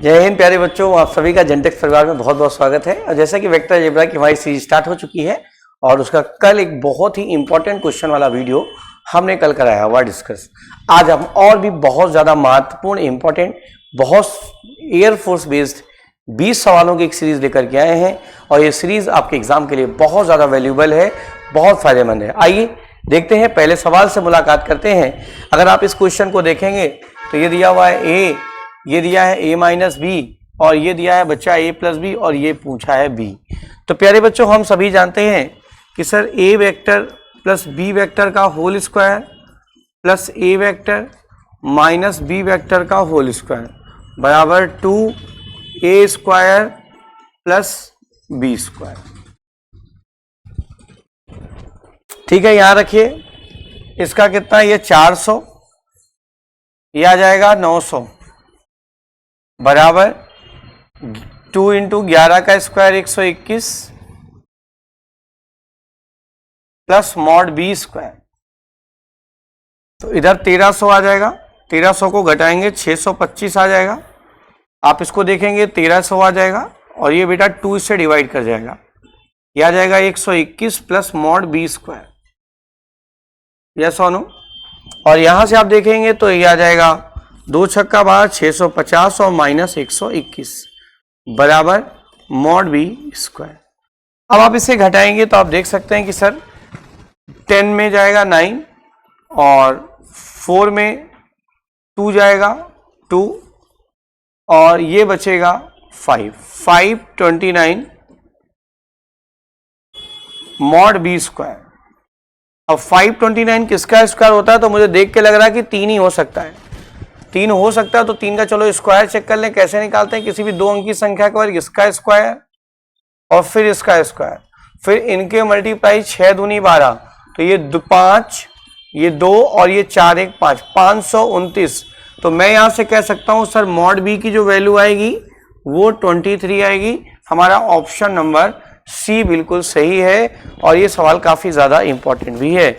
जय हिंद प्यारे बच्चों, आप सभी का जेनटेक्स परिवार में बहुत बहुत स्वागत है। और जैसा कि वेक्टर अलजेब्रा की हमारी सीरीज स्टार्ट हो चुकी है और उसका कल एक बहुत ही इंपॉर्टेंट क्वेश्चन वाला वीडियो हमने कल कराया हुआ डिस्कस। आज हम और भी बहुत ज़्यादा महत्वपूर्ण इंपॉर्टेंट बहुत एयरफोर्स बेस्ड 20 सवालों की एक सीरीज लेकर के आए हैं और ये सीरीज आपके एग्जाम के लिए बहुत ज़्यादा वैल्यूबल है, बहुत फायदेमंद है। आइए देखते हैं, पहले सवाल से मुलाकात करते हैं। अगर आप इस क्वेश्चन को देखेंगे तो ये दिया हुआ है ए, ये दिया है a माइनस बी और ये दिया है बच्चा a प्लस बी और ये पूछा है b। तो प्यारे बच्चों, हम सभी जानते हैं कि sir a vector plus b vector का whole square plus a vector minus b vector का होल स्क्वायर बराबर 2a square plus b square. ठीक है, यहां रखिए, इसका कितना, ये 400, ये आ जाएगा 900 बराबर 2 इंटू 11 का square 121 plus mod B square. तो इधर 1300 आ जाएगा, 1300 को घटाएंगे 625 आ जाएगा। आप इसको देखेंगे 1300 आ जाएगा और ये बेटा 2 से डिवाइड कर जाएगा, यह आ जाएगा 121 plus mod B square. Yes और नो। और यहां से आप देखेंगे तो ये आ जाएगा 2 छक्का 12 650 और माइनस 121 बराबर मॉड बी स्क्वायर। अब आप इसे घटाएंगे तो आप देख सकते हैं कि सर 10 में जाएगा 9 और 4 में 2 जाएगा 2 और ये बचेगा 529 मॉड बी स्क्वायर। अब 529 किसका स्क्वायर होता है? तो मुझे देख के लग रहा है कि 3 ही हो सकता है, 3 हो सकता है। तो 3 का चलो स्क्वायर चेक कर लें, कैसे निकालते हैं? किसी भी 2 अंकी संख्या के बाद इसका स्क्वायर और फिर इसका स्क्वायर, फिर इनके मल्टीप्लाई 6 दूनी 12, तो ये 5, ये 2 और ये 4 1 5, 529। तो मैं यहां से कह सकता हूं सर मॉड बी की जो वैल्यू आएगी वो 23 आएगी। हमारा ऑप्शन नंबर सी बिल्कुल सही है और ये सवाल काफी ज्यादा इंपॉर्टेंट भी है।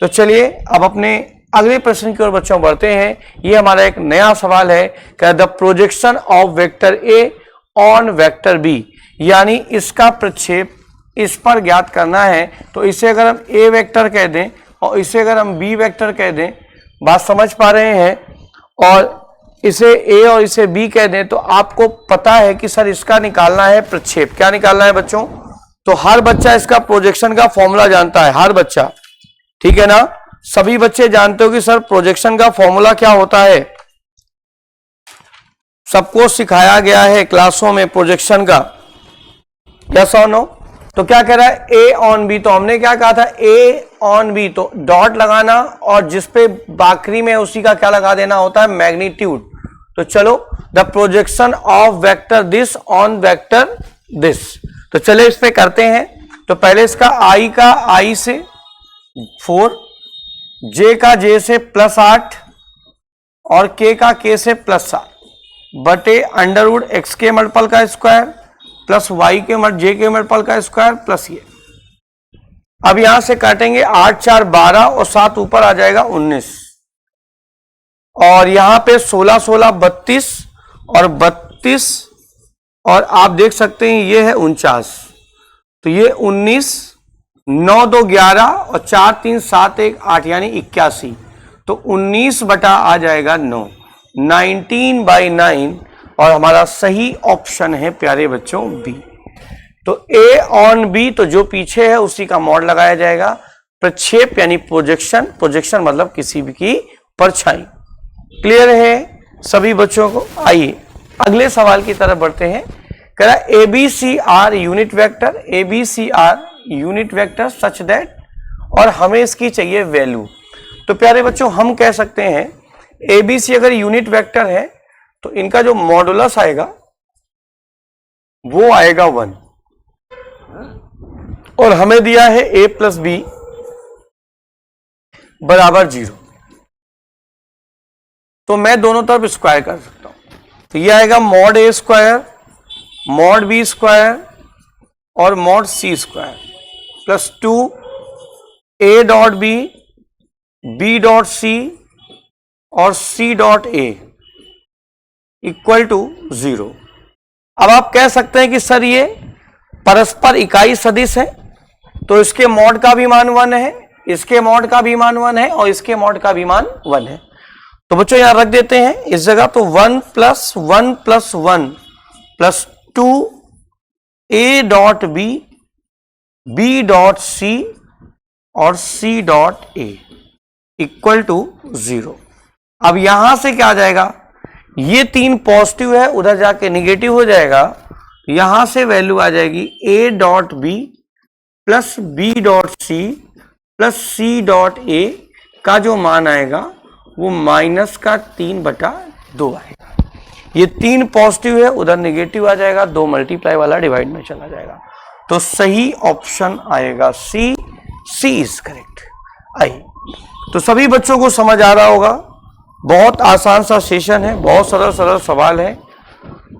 तो चलिए अब अपने अगले प्रश्न की ओर बच्चों बढ़ते हैं। ये हमारा एक नया सवाल है कि the projection of vector A on vector B, यानी इसका प्रक्षेप इस पर ज्ञात करना है। तो इसे अगर हम ए वेक्टर कह दें और इसे अगर हम बी वेक्टर कह दें, बात समझ पा रहे हैं, और इसे ए और इसे बी कह दें, तो आपको पता है कि सर इसका निकालना है प्रक्षेप। क्या निकालना है बच्चों? तो हर बच्चा इसका प्रोजेक्शन का फॉर्मूला जानता है, हर बच्चा, ठीक है ना? सभी बच्चे जानते हो कि सर प्रोजेक्शन का फॉर्मूला क्या होता है, सबको सिखाया गया है क्लासों में प्रोजेक्शन का। यस और नो? तो क्या कह रहा है? ए ऑन बी। तो हमने क्या कहा था? ए ऑन बी, तो डॉट लगाना और जिसपे बाकरी में उसी का क्या लगा देना होता है? मैग्नीट्यूड। तो चलो, the projection of vector this on vector this. तो चले इस पे करते हैं। तो पहले इसका आई का आई से 4, जे का जे से +8 और के का के से +7 बटे अंडरवुड एक्स के मल्टीपल का स्क्वायर प्लस वाई के जे के मल्टीपल का स्क्वायर प्लस ये। अब यहां से काटेंगे 8 4 12 और 7 ऊपर आ जाएगा 19 और यहां पे 16 16 32 और 32 और आप देख सकते हैं ये है 49। तो ये 19 9 2 11 और 4 3 7 1 8 यानी 81। तो 19 बटा आ जाएगा 9, 19/9 और हमारा सही ऑप्शन है प्यारे बच्चों बी। तो ए ऑन बी, तो जो पीछे है उसी का मॉड लगाया जाएगा। प्रक्षेप यानी प्रोजेक्शन, प्रोजेक्शन मतलब किसी भी की परछाई। क्लियर है सभी बच्चों को? आइए अगले सवाल की तरफ बढ़ते हैं। कह रहा है ABCR unit vector, ABCR unit vector such that, और हमें इसकी चाहिए वैल्यू। तो प्यारे बच्चों हम कह सकते हैं ABC अगर यूनिट वेक्टर है तो इनका जो मॉडुलस आएगा वो आएगा 1 और हमें दिया है A प्लस बी बराबर 0। तो मैं दोनों तरफ स्क्वायर कर सकता हूं। तो ये आएगा mod A square, mod B square और mod C square plus 2 A dot B, B dot C और C dot A। Equal to 0। अब आप कह सकते हैं कि सर ये परस्पर इकाई सदिश है, तो इसके मॉड का भी मान 1 है, इसके मॉड का भी मान 1 है और इसके मॉड का भी मान 1 है। तो बच्चों यहां रख देते हैं इस जगह, तो 1 + 1 + 1 + 2 a dot b, b dot c और c dot a equal to 0। अब यहां से क्या आ जाएगा, ये 3 पॉजिटिव है, उधर जाके निगेटिव हो जाएगा, यहां से वैल्यू आ जाएगी a dot b plus b dot c plus c dot a का जो मान आएगा वो -3/2 आएगा। ये 3 पॉजिटिव है, उधर निगेटिव आ जाएगा, 2 मल्टीप्लाई वाला डिवाइड में चला जाएगा, तो सही ऑप्शन आएगा सी। सी इज करेक्ट। आइए, तो सभी बच्चों को समझ आ रहा होगा, बहुत आसान सा सेशन है, बहुत सरल सरल सवाल है,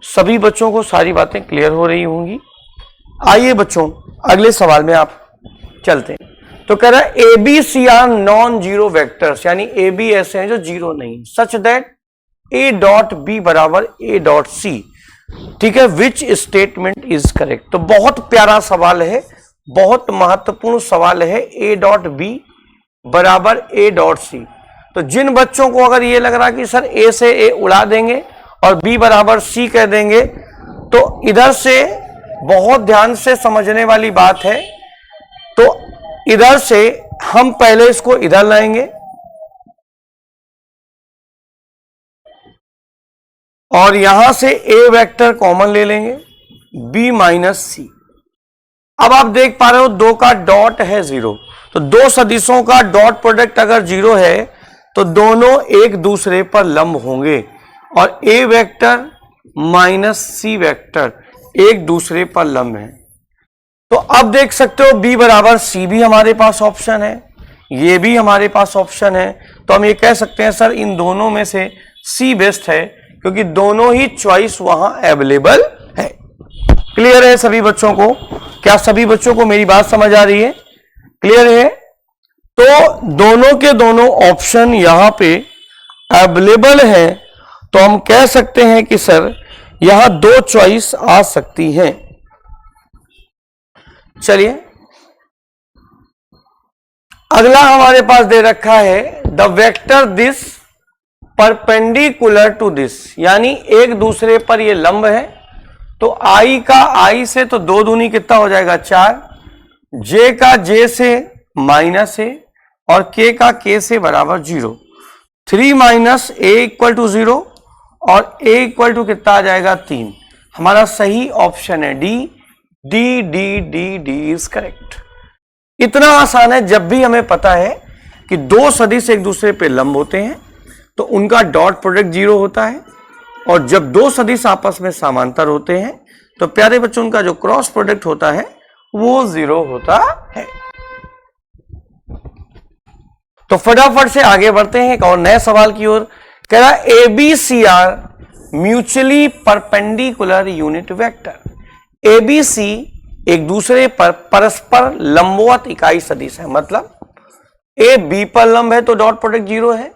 सभी बच्चों को सारी बातें क्लियर हो रही होंगी। आइए बच्चों अगले सवाल में आप चलते हैं। तो कह रहा है A B C are non zero vectors, यानी ए बी ऐसे हैं जो जीरो नहीं, such that A dot B बराबर ए डॉट सी, ठीक है, विच स्टेटमेंट इज करेक्ट। तो बहुत प्यारा सवाल है, बहुत महत्वपूर्ण सवाल है, ए डॉट बी बराबर ए डॉट सी। तो जिन बच्चों को अगर ये लग रहा कि सर ए से ए उड़ा देंगे और बी बराबर सी कह देंगे, तो इधर से बहुत ध्यान से समझने वाली बात है। तो इधर से हम पहले इसको इधर लाएंगे और यहां से ए वेक्टर कॉमन ले लेंगे, b माइनस सी। अब आप देख पा रहे हो 2 का डॉट है 0, तो 2 सदिशों का डॉट प्रोडक्ट अगर 0 है तो दोनों एक दूसरे पर लंब होंगे और ए वेक्टर माइनस सी वेक्टर एक दूसरे पर लंब है। तो अब देख सकते हो b बराबर सी भी हमारे पास ऑप्शन है, ये भी हमारे पास ऑप्शन है, तो हम ये कह सकते हैं सर इन दोनों में से सी बेस्ट है, क्योंकि दोनों ही चॉइस वहां अवेलेबल है। क्लियर है सभी बच्चों को? क्या सभी बच्चों को मेरी बात समझ आ रही है? क्लियर है? तो दोनों के दोनों ऑप्शन यहां पे अवेलेबल है, तो हम कह सकते हैं कि सर यहां 2 चॉइस आ सकती हैं। चलिए अगला हमारे पास दे रखा है the vector this perpendicular to this, यानी एक दूसरे पर ये लंब है। तो i का i से तो 2 दूनी कितना हो जाएगा 4, j का j से -a और k का k से बराबर 0, 3 माइनस a इक्वल टू 0 और a इक्वल टू कितना आ जाएगा 3। हमारा सही ऑप्शन है D. D D D D is correct. इतना आसान है, जब भी हमें पता है कि 2 सदिश एक दूसरे पे लंब होते हैं तो उनका डॉट प्रोडक्ट 0 होता है, और जब 2 सदिश आपस में समांतर होते हैं तो प्यारे बच्चों उनका जो क्रॉस प्रोडक्ट होता है वो 0 होता है। तो फटाफट से आगे बढ़ते हैं एक और नए सवाल की ओर। कह रहा है A B C are mutually perpendicular unit vector. A B C एक दूसरे पर परस्पर लंबवत इकाई सदिश है, मतलब ए बी पर लंब है तो डॉट प्रोडक्ट 0 है,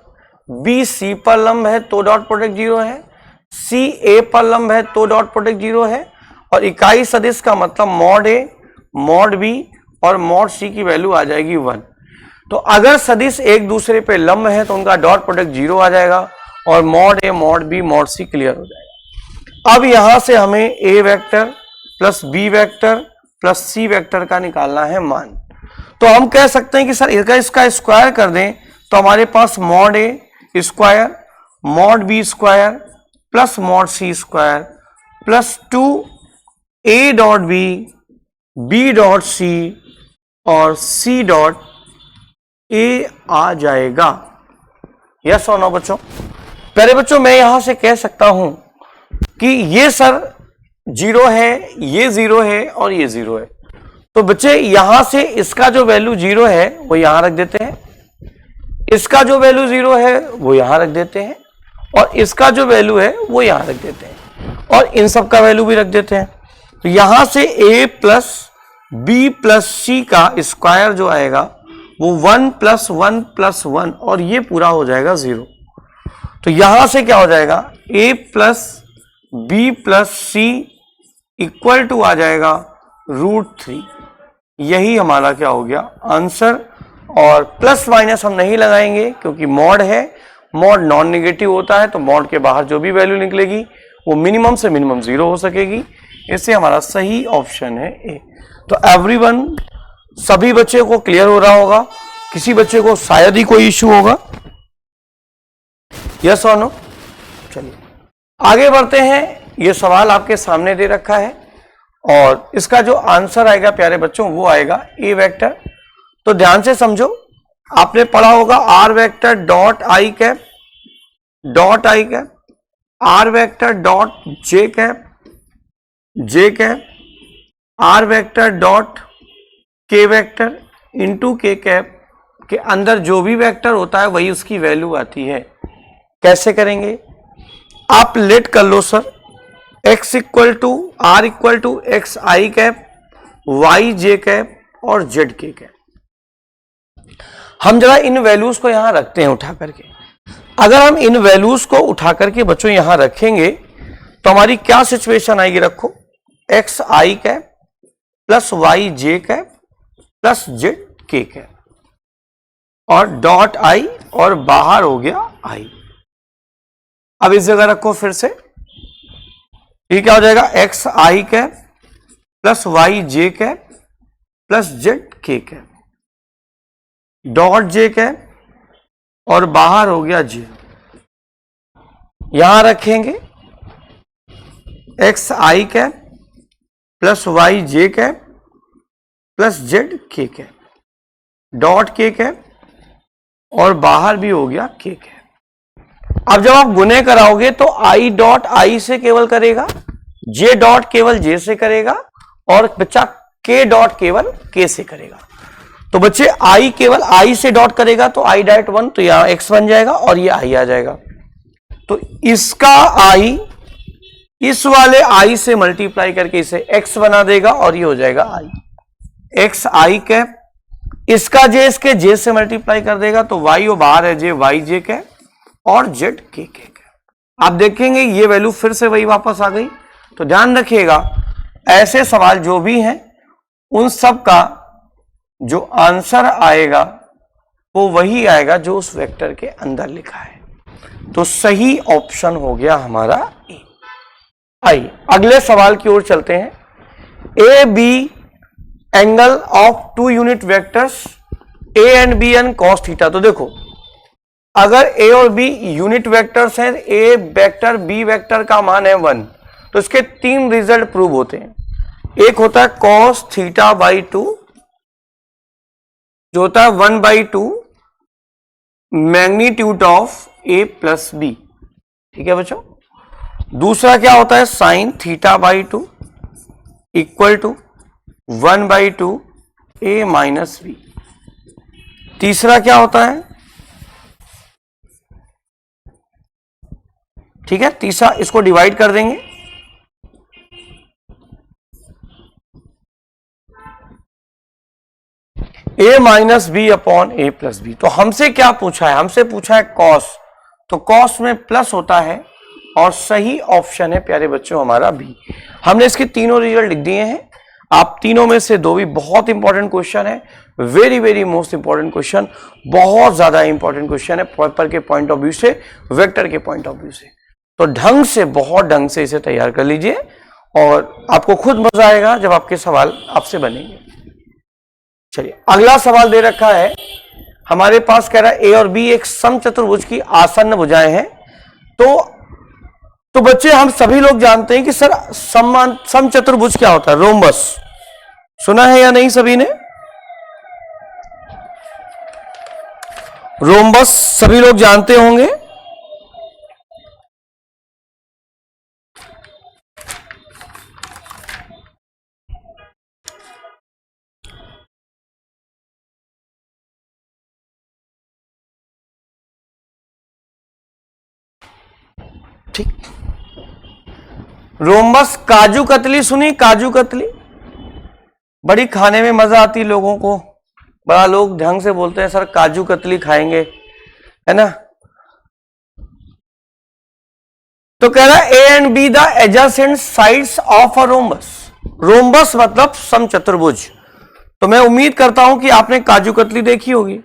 बी सी पर लंब है तो डॉट प्रोडक्ट 0 है, सी ए पर लंब है तो डॉट प्रोडक्ट 0 है, और इकाई सदिश का मतलब मॉड ए, मॉड बी और मॉड सी की वैल्यू आ जाएगी 1। तो अगर सदिश एक दूसरे पे लंब है तो उनका डॉट प्रोडक्ट 0 आ जाएगा और mod A, mod B, mod C clear हो जाएगा। अब यहां से हमें A vector plus B vector plus C vector का निकालना है मान। तो हम कह सकते हैं कि सर इसका स्क्वायर कर दें तो हमारे पास mod A square, mod B square plus mod C square plus 2 A dot B, B dot C और सी डॉट ए आ जाएगा। यस और नो बच्चों? पहले बच्चों मैं यहां से कह सकता हूं कि ये सर 0 है, ये 0 है और ये 0 है, तो बच्चे यहां से इसका जो वैल्यू 0 है वो यहां रख देते हैं, इसका जो वैल्यू 0 है वो यहां रख देते हैं, और इसका जो वैल्यू है वो यहां रख देते हैं, और इन सब का वैल्यू भी रख देते हैं। तो यहां से a प्लस बी प्लस सी का स्क्वायर जो आएगा वो 1 प्लस 1 प्लस 1 और ये पूरा हो जाएगा 0। तो यहां से क्या हो जाएगा, a plus B plus C equal to आ जाएगा √3। यही हमारा क्या हो गया आंसर। और प्लस माइनस हम नहीं लगाएंगे क्योंकि मॉड है, मॉड नॉन नेगेटिव होता है, तो मॉड के बाहर जो भी वैल्यू निकलेगी वो मिनिमम से मिनिमम 0 हो सकेगी। इससे हमारा सही ऑप्शन है ए। तो एवरीवन, सभी बच्चे को क्लियर हो रहा होगा, किसी बच्चे को शायद ही कोई इश्यू होगा। यस और नो? चलिए आगे बढ़ते हैं। ये सवाल आपके सामने दे रखा है और इसका जो आंसर आएगा प्यारे बच्चों वो आएगा ए वेक्टर। तो ध्यान से समझो, आपने पढ़ा होगा R vector dot I cap, R vector dot J cap, R vector dot K vector into K cap के अंदर जो भी वेक्टर होता है वही उसकी वैल्यू आती है। कैसे करेंगे? आप लेट कर लो sir, x equal to R equal to X I cap, Y J cap और जेड के कैप। हम जरा इन वैल्यूज को यहां रखते हैं उठा करके। अगर हम इन वैल्यूज को उठा करके बच्चों यहां रखेंगे तो हमारी क्या सिचुएशन आएगी? रखो, x I cap plus Y J cap plus Z K cap और डॉट आई और बाहर हो गया आई। अब इस जगह रखो फिर से, ये क्या हो जाएगा? X I cap plus Y J cap plus Z K cap dot J cap और बाहर हो गया 0। यहां रखेंगे x I cap plus Y J cap plus Z K cap dot के कैप और बाहर भी हो गया के कैप। अब जब आप गुने कराओगे तो आई डॉट आई से केवल करेगा, जे डॉट केवल जे से करेगा और बच्चा के डॉट केवल के से करेगा। तो बच्चे आई केवल आई से डॉट करेगा तो आई डॉट 1, तो यहां एक्स बन जाएगा और ये आई आ जाएगा। तो इसका आई इस वाले आई से मल्टीप्लाई करके इसे एक्स बना देगा और ये हो जाएगा आई, एक्स आई कैप। इसका जे इसके जे से मल्टीप्लाई कर देगा तो वाई और बाहर है जे, वाई जे कैप और जेड के कैप। आप देखेंगे ये वैल्यू फिर से वही वापस आ गई। तो ध्यान रखिएगा, ऐसे सवाल जो भी हैं उन सब का जो आंसर आएगा वो वही आएगा जो उस वेक्टर के अंदर लिखा है। तो सही ऑप्शन हो गया हमारा ए। आइए अगले सवाल की ओर चलते हैं। A B angle of 2 unit vectors A and B and cos theta. तो देखो, अगर ए और बी यूनिट वेक्टर्स हैं, ए वेक्टर बी वेक्टर का मान है 1, तो इसके 3 रिजल्ट प्रूव होते हैं। एक होता है कॉस थीटा बाई 2 जो होता है 1/2 magnitude of A plus B. ठीक है बच्चों। दूसरा क्या होता है sine theta by 2 equal to 1/2 A minus B. तीसरा क्या होता है, ठीक है, तीसरा इसको डिवाइड कर देंगे, ए माइनस बी अपॉन ए प्लस बी। तो हमसे क्या पूछा है? हमसे पूछा है कॉस, तो कॉस में प्लस होता है और सही ऑप्शन है प्यारे बच्चों हमारा बी। हमने इसके तीनों रिजल्ट लिख दिए हैं। आप तीनों में से दो भी बहुत इंपॉर्टेंट क्वेश्चन है, very very most important question, बहुत ज्यादा इंपॉर्टेंट क्वेश्चन है पेपर के पॉइंट ऑफ व्यू से, वेक्टर के पॉइंट ऑफ व्यू से। तो ढंग से, बहुत ढंग से इसे तैयार कर लीजिए और आपको खुद मजा आएगा जब आपके सवाल आपसे बनेंगे। चलिए अगला सवाल दे रखा है हमारे पास, कह रहा है ए और बी एक समचतुर्भुज की आसन्न भुजाएं हैं। तो बच्चे हम सभी लोग जानते हैं कि सर समचतुर्भुज क्या होता है? रोम्बस सुना है या नहीं सभी ने? रोम्बस सभी लोग जानते होंगे। ठीक, रोम्बस। काजू कतली सुनी? काजू कतली बड़ी खाने में मजा आती लोगों को, बड़ा लोग ढंग से बोलते हैं सर काजू कतली खाएंगे, है ना। तो कह रहा है ए and be the adjacent sides of a rhombus. Rhombus मतलब समचतुर्भुज। तो मैं उम्मीद करता हूं कि आपने काजू कतली देखी होगी।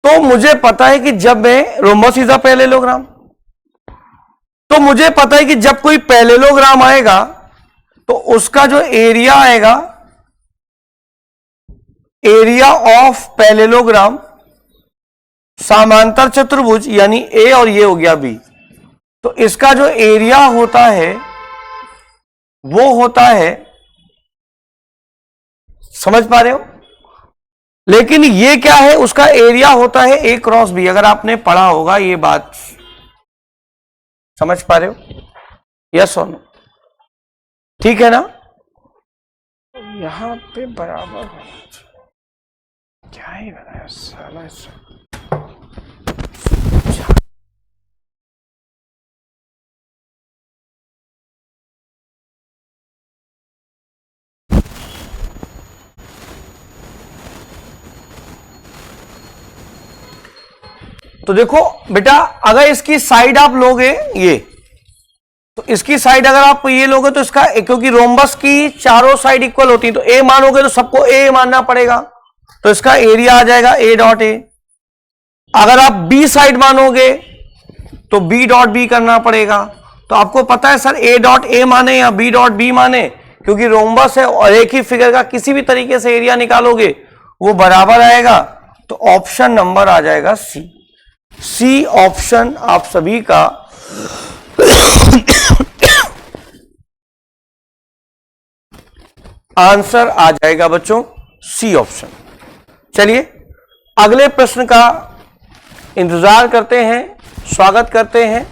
तो मुझे पता है कि जब मैं रोम्बस इज अ पैरेललोग्राम, तो मुझे पता है कि जब कोई पैरेललोग्राम आएगा तो उसका जो एरिया आएगा, एरिया ऑफ पैरेललोग्राम समांतर चतुर्भुज, यानी ए और ये हो गया बी, तो इसका जो एरिया होता है वो होता है, समझ पा रहे हो? लेकिन ये क्या है, उसका एरिया होता है ए क्रॉस बी। अगर आपने पढ़ा होगा ये बात, समझ पा रहे हो? यस और नो? ठीक है ना? यहां पे बराबर क्या ही बनाया साला। तो देखो बेटा, अगर इसकी साइड आप लोगे ये, तो इसकी साइड अगर आप ये लोगे तो इसका, क्योंकि रोम्बस की चारों साइड इक्वल होती है, तो ए मानोगे तो सबको ए मानना पड़ेगा, तो इसका एरिया आ जाएगा ए डॉट ए। अगर आप बी साइड मानोगे तो बी डॉट बी करना पड़ेगा। तो आपको पता है सर ए डॉट ए माने या बी डॉट बी माने, क्योंकि रोम्बस है और एक ही फिगर का किसी भी तरीके से एरिया निकालोगे वो बराबर आएगा। तो ऑप्शन नंबर आ जाएगा सी। सी ऑप्शन आप सभी का आंसर आ जाएगा बच्चों, सी ऑप्शन। चलिए अगले प्रश्न का इंतजार करते हैं, स्वागत करते हैं।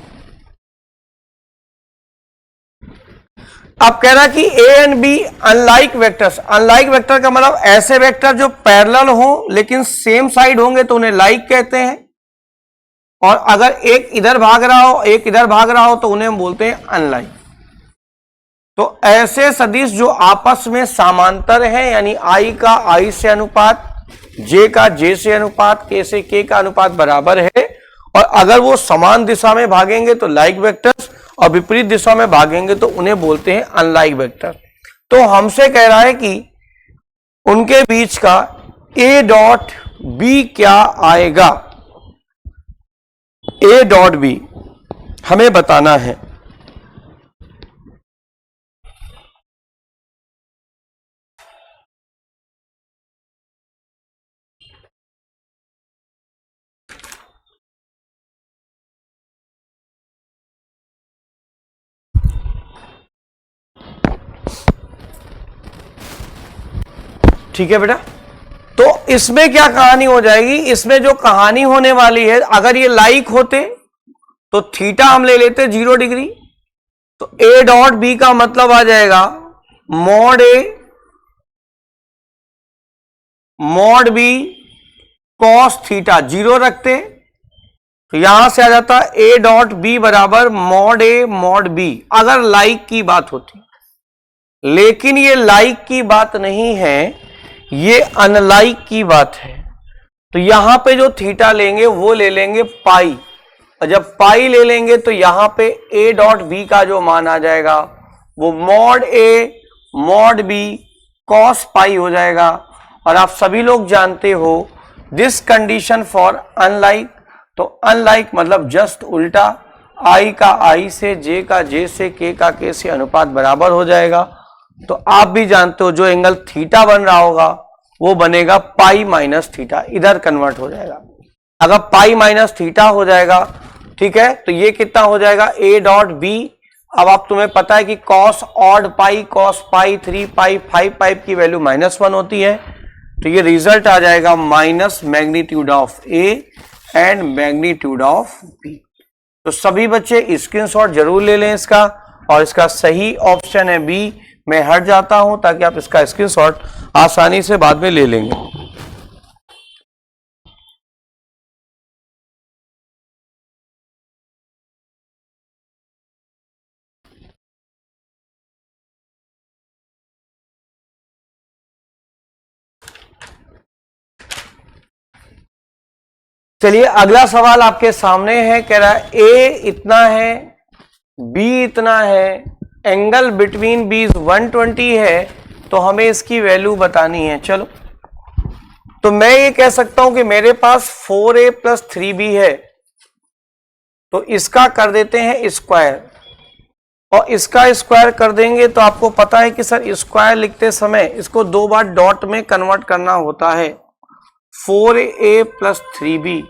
अब कह रहा कि A and B unlike vectors. Unlike vector का मतलब ऐसे वेक्टर जो पैरेलल हो लेकिन सेम साइड होंगे तो उन्हें लाइक कहते हैं, और अगर एक इधर भाग रहा हो एक इधर भाग रहा हो तो उन्हें हम बोलते हैं अनलाइक। तो ऐसे सदिश जो आपस में समांतर हैं, यानी आई का आई से अनुपात, जे का जे से अनुपात, के से के का अनुपात बराबर है, और अगर वो समान दिशा में भागेंगे तो लाइक वेक्टर्स, और विपरीत दिशा में भागेंगे तो उन्हें बोलते हैं अनलाइक वेक्टर। तो हमसे कह रहा है कि उनके बीच का ए डॉट बी क्या आएगा। ए डॉट बी हमें बताना है। ठीक है बेटा, तो इसमें क्या कहानी हो जाएगी, इसमें जो कहानी होने वाली है, अगर ये लाइक होते तो थीटा हम ले लेते 0 डिग्री, तो ए डॉट बी का मतलब आ जाएगा mod A mod B cos theta, 0 रखते तो यहां से आ जाता ए डॉट बी बराबर मॉड ए मॉड बी, अगर लाइक की बात होती। लेकिन ये लाइक की बात नहीं है, ये अनलाइक की बात है। तो यहां पे जो थीटा लेंगे वो ले लेंगे पाई, और जब पाई ले लेंगे तो यहां पे ए डॉट बी का जो मान आ जाएगा वो mod A mod B cos pi हो जाएगा। और आप सभी लोग जानते हो दिस कंडीशन फॉर अनलाइक, तो अनलाइक मतलब जस्ट उल्टा, आई का आई से, जे का जे से, के का के से अनुपात बराबर हो जाएगा। तो आप भी जानते हो जो एंगल थीटा बन रहा होगा वो बनेगा पाई माइनस थीटा, इधर कन्वर्ट हो जाएगा। अगर पाई माइनस थीटा हो जाएगा, ठीक है, तो ये कितना हो जाएगा ए डॉट बी। अब आप तुम्हें पता है कि cos odd pi, cos pi 3 पाई 5 पाई की वैल्यू -1 होती है, तो ये रिजल्ट आ जाएगा minus magnitude of A and magnitude of B. तो सभी बच्चे स्क्रीनशॉट जरूर ले लें इसका, और इसका सही ऑप्शन है बी। मैं हट जाता हूं ताकि आप इसका स्क्रीनशॉट आसानी से बाद में ले लेंगे। चलिए अगला सवाल आपके सामने है, कह रहा है ए इतना है, बी इतना है, एंगल बिटवीन बी 120 है, तो हमें इसकी वैल्यू बतानी है। चलो तो मैं ये कह सकता हूं कि मेरे पास 4a + 3b है, तो इसका कर देते हैं स्क्वायर, और इसका स्क्वायर कर देंगे तो आपको पता है कि सर स्क्वायर लिखते समय इसको 2 बार डॉट में कन्वर्ट करना होता है। 4a + 3b,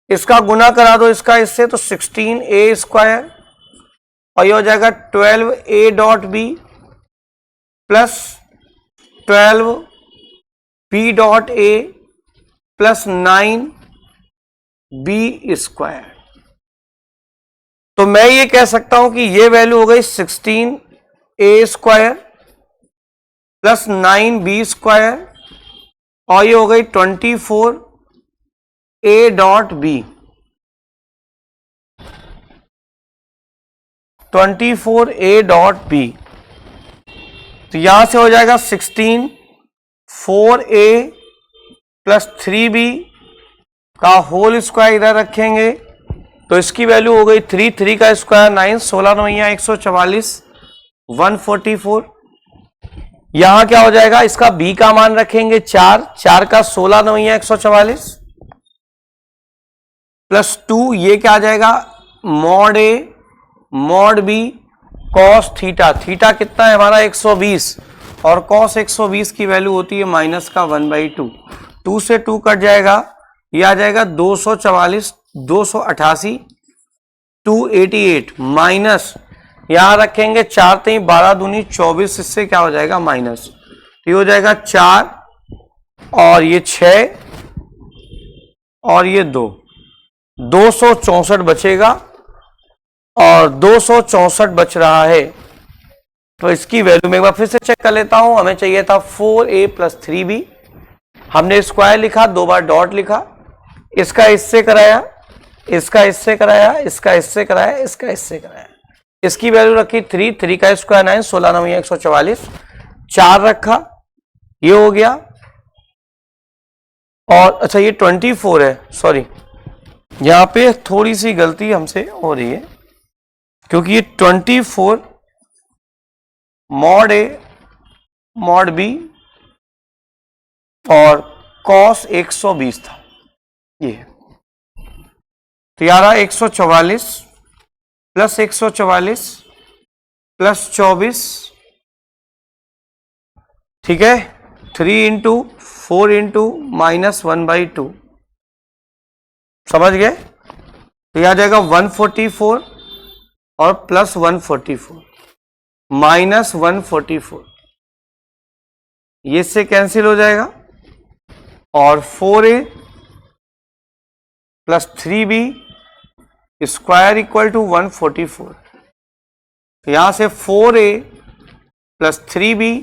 इसका गुना करा दो इसका इससे, तो 16a², और ये हो जाएगा 12a.b + 12b.a + 9b²। तो मैं ये कह सकता हूं कि ये वैल्यू हो गई 16a² + 9b², और ये हो गई 24a.b, 24a.b। तो यहां से हो जाएगा 16, 4a + 3b का होल स्क्वायर इधर रखेंगे, तो इसकी वैल्यू हो गई 3, 3 का स्क्वायर 9, 16 9 144, 144। यहां क्या हो जाएगा, इसका b का मान रखेंगे 4, 4 का 16 9 144 +2, ये क्या आ जाएगा mod a mod b cos theta, theta कितना है हमारा 120, और cos 120 की वैल्यू होती है -1/2, 2 से 2 कट जाएगा, ये आ जाएगा 244, 288, 288 माइनस, यहां रखेंगे 4 3 12 दूनी 24, इससे क्या हो जाएगा माइनस, ये हो जाएगा 4 और ये 6 और ये 2, 264 बचेगा, और 264 बच रहा है। तो इसकी वैल्यू मैं एक बार फिर से चेक कर लेता हूं, हमें चाहिए था 4a + 3b, हमने स्क्वायर लिखा, 2 बार डॉट लिखा, इसका इससे कराया, इसका इससे कराया, इसका इससे कराया, इसका इससे कराया, इसकी वैल्यू रखी 3, 3 का स्क्वायर 9, 16 9 144, 4 रखा, ये हो गया, और अच्छा ये 24 है, सॉरी यहां पे थोड़ी सी गलती हमसे हो रही है, क्योंकि ये 24 mod a mod b और cos 120 था, ये तो यार 144 + 144 + 24, ठीक है, 3 × 4 × -1/2, समझ गए, तो यह आ जाएगा 144 और +144 -144, ये से कैंसिल हो जाएगा, और 4a + 3b स्क्वायर = 144, तो यहां से 4a + 3b,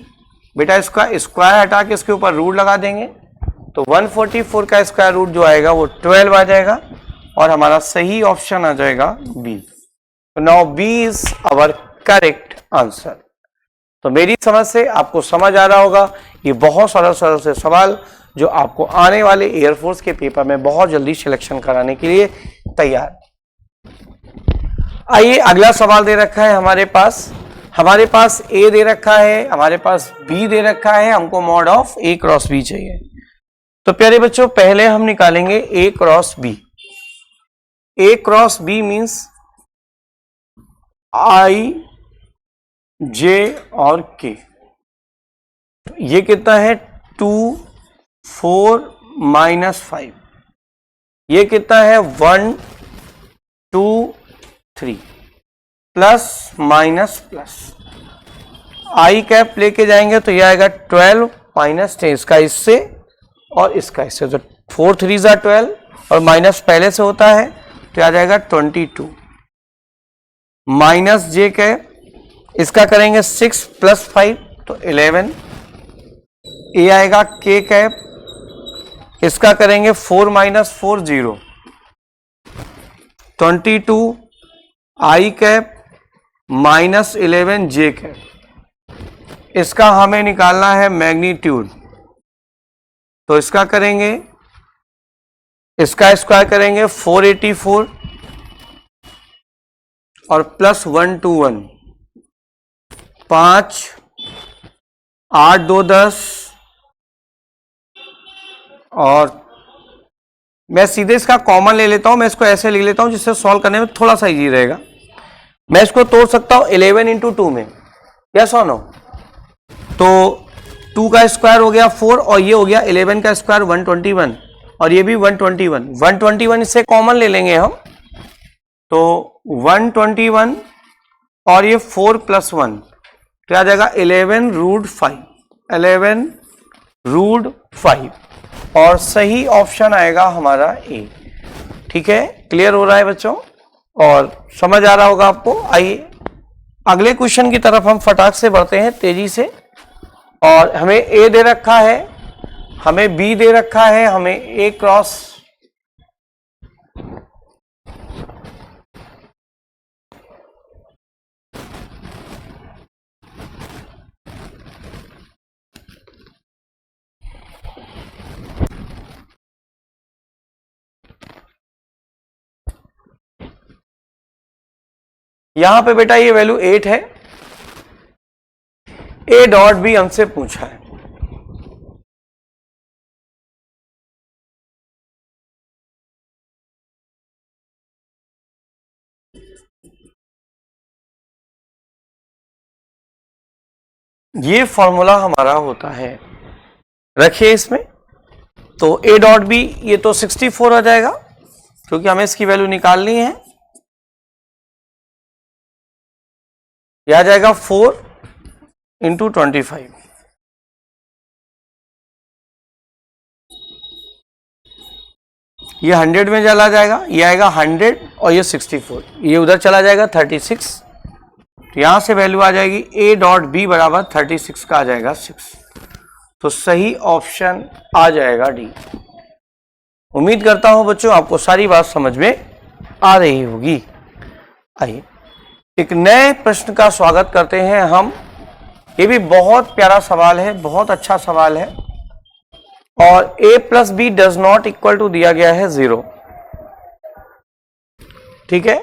बेटा इसका स्क्वायर हटा के इसके ऊपर रूट लगा देंगे, तो 144 का स्क्वायर रूट जो आएगा वो 12 आ जाएगा, और हमारा सही ऑप्शन आ जाएगा बी। तो now B is our correct answer. तो मेरी समझ से आपको समझ आ रहा होगा, ये बहुत सरल सरल से सवाल जो आपको आने वाले एयरफोर्स के पेपर में बहुत जल्दी सिलेक्शन कराने के लिए तैयार। आइए अगला सवाल दे रखा है हमारे पास ए दे रखा है, हमारे पास बी दे रखा है, हमको mod ऑफ a × b चाहिए। तो प्यारे बच्चों पहले हम निकालेंगे a × b। a × b means i j और k। ये कितना है 2 4 -5, ये कितना है 1 2 3 प्लस माइनस प्लस, आई कैप लेके जाएंगे तो यह आएगा 12 -10, इसका इससे और इसका इससे, तो 4 3 = 12 और माइनस पहले से होता है तो आ जाएगा 22 माइनस जे कैप, इसका करेंगे 6 + 5 तो 11, ए आएगा के कैप, इसका करेंगे 4 - 4 0, 22 आई कैप -11 जे कैप, इसका हमें निकालना है मैग्नीट्यूड, तो इसका करेंगे इसका स्क्वायर करेंगे 484 और प्लस 121, 5, 8 2 10, और मैं सीधे इसका कॉमन ले लेता हूं, मैं इसको ऐसे लिख लेता हूं जिससे सॉल्व करने में थोड़ा सा इजी रहेगा। मैं इसको तोड़ सकता हूं 11 इंटू 2 में, यस और नो? तो 2 का स्क्वायर हो गया 4 और ये हो गया 11 का स्क्वायर 121 और ये भी 121 इससे कॉमन ले लेंगे हम, तो 121 और ये 4 प्लस 1 क्या आ जाएगा 11 रूट 5, 11 रूट 5 और सही ऑप्शन आएगा हमारा ए। ठीक है, क्लियर हो रहा है बच्चों और समझ आ रहा होगा आपको। आइए अगले क्वेश्चन की तरफ हम फटाक से बढ़ते हैं तेजी से। और हमें ए दे रखा है, हमें बी दे रखा है, हमें ए क्रॉस यहां पे बेटा ये वैल्यू 8 है, ए डॉट बी हमसे पूछा है। ये फॉर्मूला हमारा होता है, रखिए इसमें, तो ए डॉट बी ये तो 64 आ जाएगा क्योंकि हमें इसकी वैल्यू निकालनी है। यह आ जाएगा 4 इंटू 25, ये 100 में चला जाएगा, ये आएगा 100 और ये 64, ये उधर चला जाएगा 36, तो यहां से वैल्यू आ जाएगी ए डॉट बी बराबर 36 का आ जाएगा 6, तो सही ऑप्शन आ जाएगा डी। उम्मीद करता हूं बच्चों आपको सारी बात समझ में आ रही होगी। आइए एक नए प्रश्न का स्वागत करते हैं हम। ये भी बहुत प्यारा सवाल है, बहुत अच्छा सवाल है और a plus B does not equal to दिया गया है 0। ठीक है,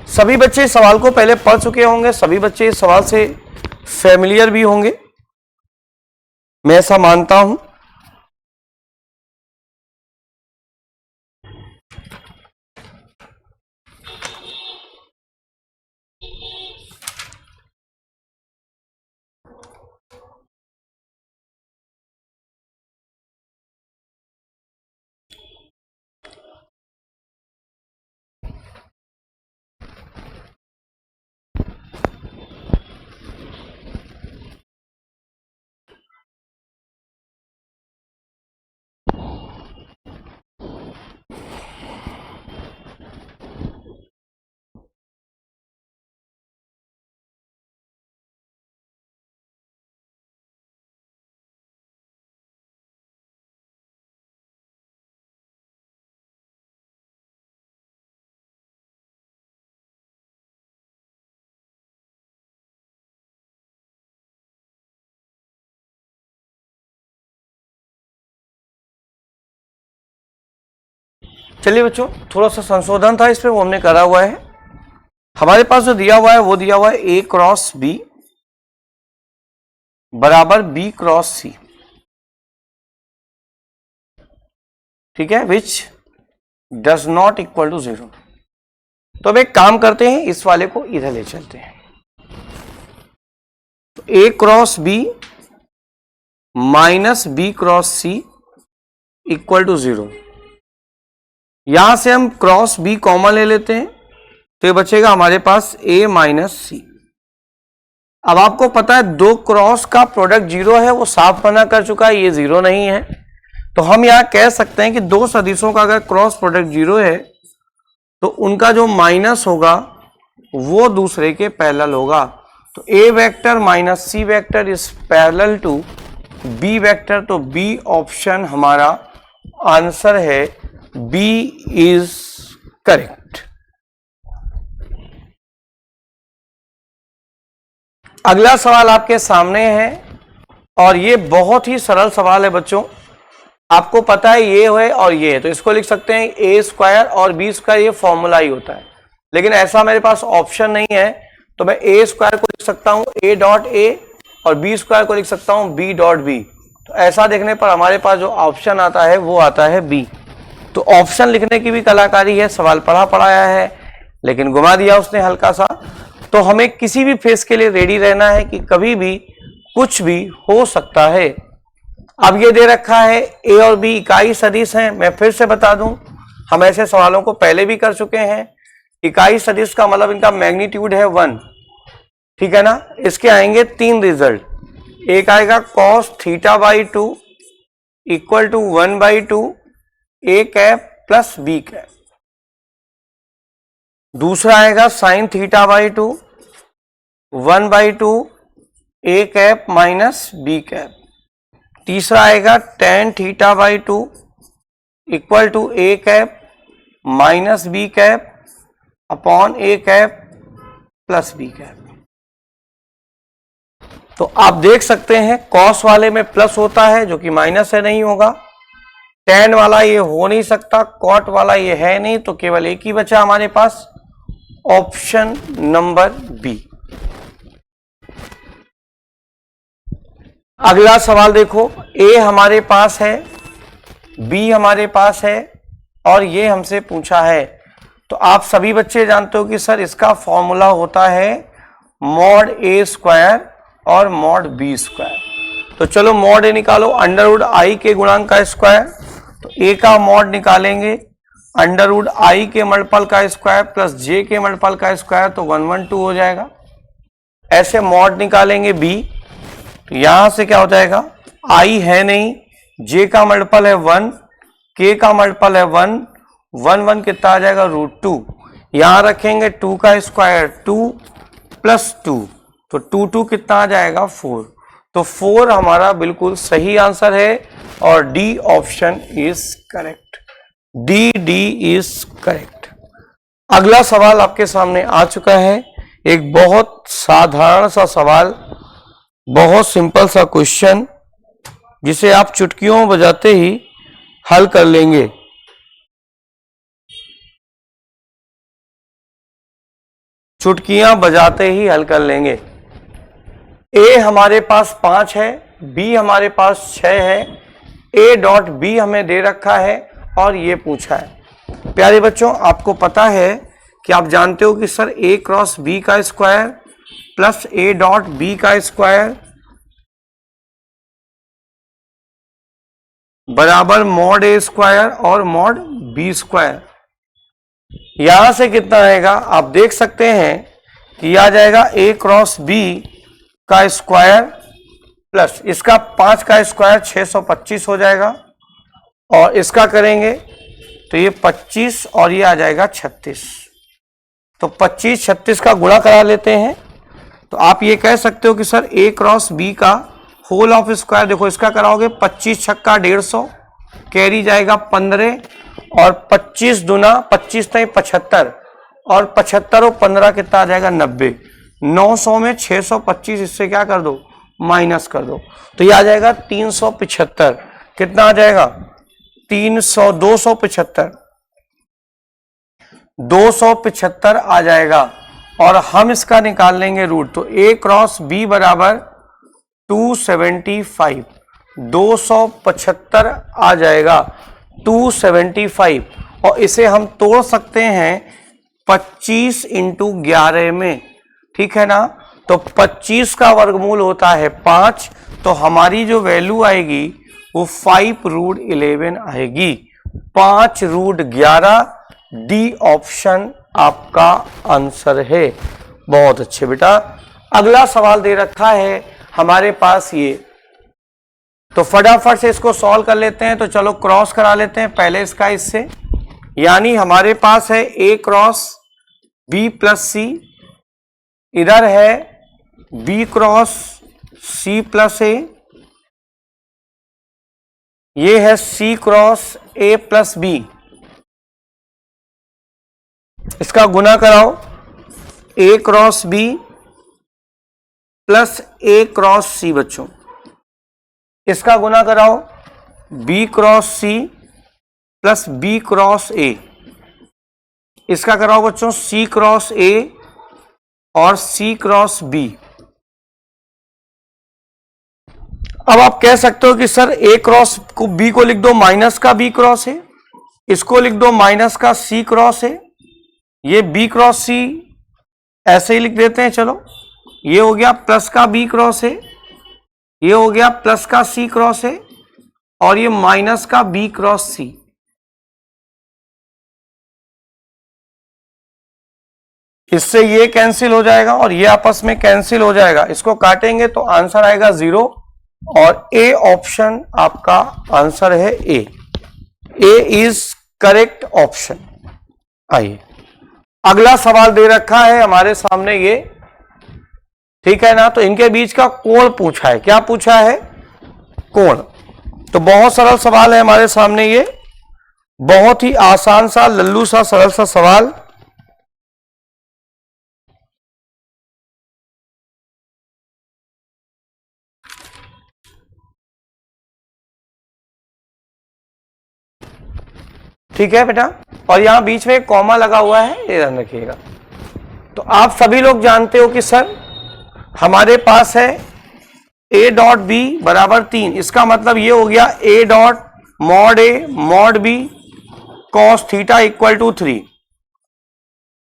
सभी बच्चे इस सवाल को पहले पढ़ चुके होंगे, सभी बच्चे इस सवाल से फैमिलियर भी होंगे, मैं ऐसा मानता हूं। चलिए बच्चों, थोड़ा सा संशोधन था इसमें, वो हमने करा हुआ है। हमारे पास जो दिया हुआ है वो दिया हुआ है ए क्रॉस बी बराबर बी क्रॉस सी। ठीक है, which does not equal to 0। तो अब एक काम करते हैं, इस वाले को इधर ले चलते हैं। तो A cross B minus B cross C equal to 0। यहां से हम क्रॉस बी कॉमन ले लेते हैं, तो ये बचेगा हमारे पास a माइनस सी। अब आपको पता है दो क्रॉस का प्रोडक्ट 0 है, वो साफ मना कर चुका है, ये 0 नहीं है। तो हम यहां कह सकते हैं कि दो सदिशों का अगर क्रॉस प्रोडक्ट 0 है तो उनका जो माइनस होगा वो दूसरे के पैरेलल होगा। तो a vector minus C vector is parallel to b vector, तो b ऑप्शन हमारा आंसर है, B इज करेक्ट। अगला सवाल आपके सामने है और ये बहुत ही सरल सवाल है बच्चों। आपको पता है ये है और ये है, तो इसको लिख सकते हैं ए स्क्वायर और बी स्क्वायर, ये फॉर्मूला ही होता है। लेकिन ऐसा मेरे पास ऑप्शन नहीं है, तो मैं ए स्क्वायर को लिख सकता हूं ए डॉट ए और बी स्क्वायर को लिख सकता हूं बी डॉट बी। तो ऐसा देखने पर हमारे पास जो ऑप्शन आता है वो आता है बी। तो ऑप्शन लिखने की भी कलाकारी है, सवाल पढ़ा पढ़ाया है लेकिन घुमा दिया उसने हल्का सा। तो हमें किसी भी फेस के लिए रेडी रहना है कि कभी भी कुछ भी हो सकता है। अब ये दे रखा है ए और बी इकाई सदिश हैं। मैं फिर से बता दूं, हम ऐसे सवालों को पहले भी कर चुके हैं। इकाई सदिश का मतलब इनका मैग्नीट्यूड है 1, ठीक है ना। इसके आएंगे 3 रिजल्ट। एक आएगा cos θ/2 equal to 1/2 a cap plus b cap. दूसरा आएगा sin θ/2 1/2 a cap minus b cap. तीसरा आएगा tan θ/2 equal to a cap minus b cap upon a cap plus b cap. तो आप देख सकते हैं cos वाले में प्लस होता है जो कि माइनस है, नहीं होगा। tan वाला ये हो नहीं सकता, cot वाला ये है नहीं, तो केवल एक ही बचा हमारे पास, ऑप्शन नंबर बी। अगला सवाल देखो, ए हमारे पास है, बी हमारे पास है और ये हमसे पूछा है। तो आप सभी बच्चे जानते हो कि सर इसका फॉर्मूला होता है मॉड ए स्क्वायर और मॉड बी स्क्वायर। तो चलो मॉड ए निकालो, अंडर रूट आई के गुणांक का स्क्वायर। तो ए का मॉड निकालेंगे अंडर रूट आई के मल्टीपल का स्क्वायर प्लस जे के मल्टीपल का स्क्वायर, तो 112 हो जाएगा। ऐसे मॉड निकालेंगे बी, तो यहां से क्या हो जाएगा, आई है नहीं, जे का मल्टीपल है 1, के का मल्टीपल है 1, 1 1 कितना आ जाएगा √2। यहां रखेंगे 2 का स्क्वायर 2 प्लस 2, तो 2 2 कितना आ जाएगा 4। तो 4 हमारा बिल्कुल सही आंसर है और D option is correct. D is correct. अगला सवाल आपके सामने आ चुका है, एक बहुत साधारण सा सवाल, बहुत सिंपल सा क्वेश्चन जिसे आप चुटकियों बजाते ही हल कर लेंगे। चुटकियां बजाते ही हल कर लेंगे। ए हमारे पास 5 है, बी हमारे पास 6 है, ए डॉट बी हमें दे रखा है और ये पूछा है। प्यारे बच्चों, आपको पता है कि आप जानते हो कि सर ए क्रॉस बी का square plus A dot B का स्क्वायर बराबर मॉड ए स्क्वायर और मॉड बी स्क्वायर। यहां से कितना आएगा आप देख सकते हैं कि आ जाएगा ए क्रॉस बी का स्क्वायर प्लस इसका 5 का स्क्वायर 625 हो जाएगा और इसका करेंगे तो ये 25 और ये आ जाएगा 36। तो 25 36 का गुणा करा लेते हैं, तो आप ये कह सकते हो कि सर ए क्रॉस बी का होल ऑफ स्क्वायर, देखो इसका कराओगे 25 छक्का 150, कैरी जाएगा 15 और 25 दूना 25 नहीं 75 और 75 और 15 कितना आ जाएगा 90। 900 में 625 इससे क्या कर दो माइनस कर दो, तो ये आ जाएगा 375। कितना आ जाएगा 275 आ जाएगा और हम इसका निकाल लेंगे रूट। तो ए क्रॉस बी बराबर 275, 275 आ जाएगा 275 और इसे हम तोड़ सकते हैं 25 इंटू 11 में, ठीक है ना। तो 25 का वर्गमूल होता है 5, तो हमारी जो वैल्यू आएगी वो 5√11 आएगी, 5√11। डी ऑप्शन आपका आंसर है। बहुत अच्छे बेटा। अगला सवाल दे रखा है हमारे पास ये, तो फटाफट से इसको सॉल्व कर लेते हैं। तो चलो क्रॉस करा लेते हैं पहले इसका इससे, यानी हमारे पास है A cross B plus C, इधर है B cross C plus A, ये है C cross A plus B. इसका गुना कराओ A cross B plus A cross C बच्चों, इसका गुना कराओ B cross C plus B cross A, इसका कराओ बच्चों सी क्रॉस ए और सी क्रॉस बी। अब आप कह सकते हो कि सर ए क्रॉस को बी को लिख दो माइनस का बी क्रॉस है, इसको लिख दो माइनस का सी क्रॉस है, ये बी क्रॉस सी ऐसे ही लिख देते हैं। चलो ये हो गया प्लस का बी क्रॉस है, ये हो गया प्लस का सी क्रॉस है और ये माइनस का बी क्रॉस सी। इससे ये कैंसिल हो जाएगा और ये आपस में कैंसिल हो जाएगा, इसको काटेंगे तो आंसर आएगा 0 और ए ऑप्शन आपका आंसर है ए इज करेक्ट ऑप्शन। आइए अगला सवाल दे रखा है हमारे सामने ये, ठीक है ना। तो इनके बीच का कोण पूछा है, क्या पूछा है? कोण। तो बहुत सरल सवाल है हमारे सामने ये, बहुत ही आसान सा लल्लू सा सरल सा सवाल। ठीक है बेटा, और यहां बीच में एक कॉमा लगा हुआ है, ये ध्यान रखिएगा। तो आप सभी लोग जानते हो कि सर हमारे पास है a डॉट बी बराबर 3, इसका मतलब ये हो गया a dot mod A mod B cos theta equal to 3।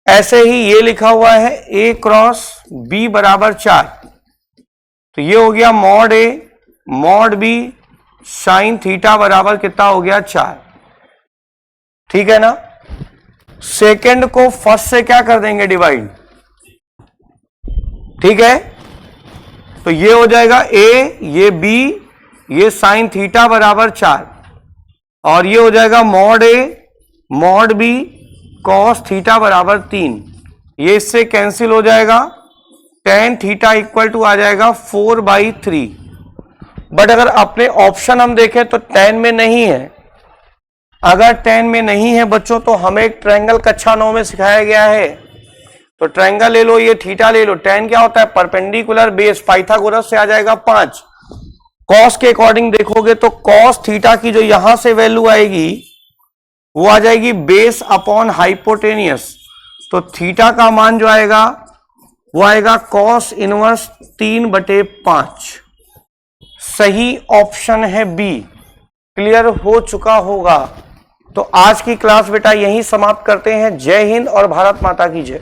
ऐसे ही ये लिखा हुआ है a क्रॉस b बराबर 4, तो ये हो गया mod A mod B sine theta बराबर कितना हो गया 4। ठीक है ना। सेकंड को फर्स्ट से क्या कर देंगे डिवाइड, ठीक है। तो ये हो जाएगा a, ये b, ये साइन थीटा बराबर 4 और ये हो जाएगा mod A mod B cos theta बराबर 3। ये इससे कैंसिल हो जाएगा, टेन थीटा इक्वल टू आ जाएगा 4/3। बट अगर अपने ऑप्शन हम देखें तो 10 में नहीं है। अगर 10 में नहीं है बच्चों तो हमें एक ट्रायंगल कक्षा 9 में सिखाया गया है, तो ट्रायंगल ले लो, ये थीटा ले लो। 10 क्या होता है? परपेंडिकुलर बेस, पाइथागोरस से आ जाएगा 5। कॉस के अकॉर्डिंग देखोगे तो कॉस थीटा की जो यहां से वैल्यू आएगी वो आ जाएगी बेस अपॉन हाइपोटेनियस। तो थीटा का मान जो आएगा वो आएगा कॉस इनवर्स 3/5। सही ऑप्शन है बी। क्लियर हो चुका होगा। तो आज की क्लास बेटा यहीं समाप्त करते हैं। जय हिंद और भारत माता की जय।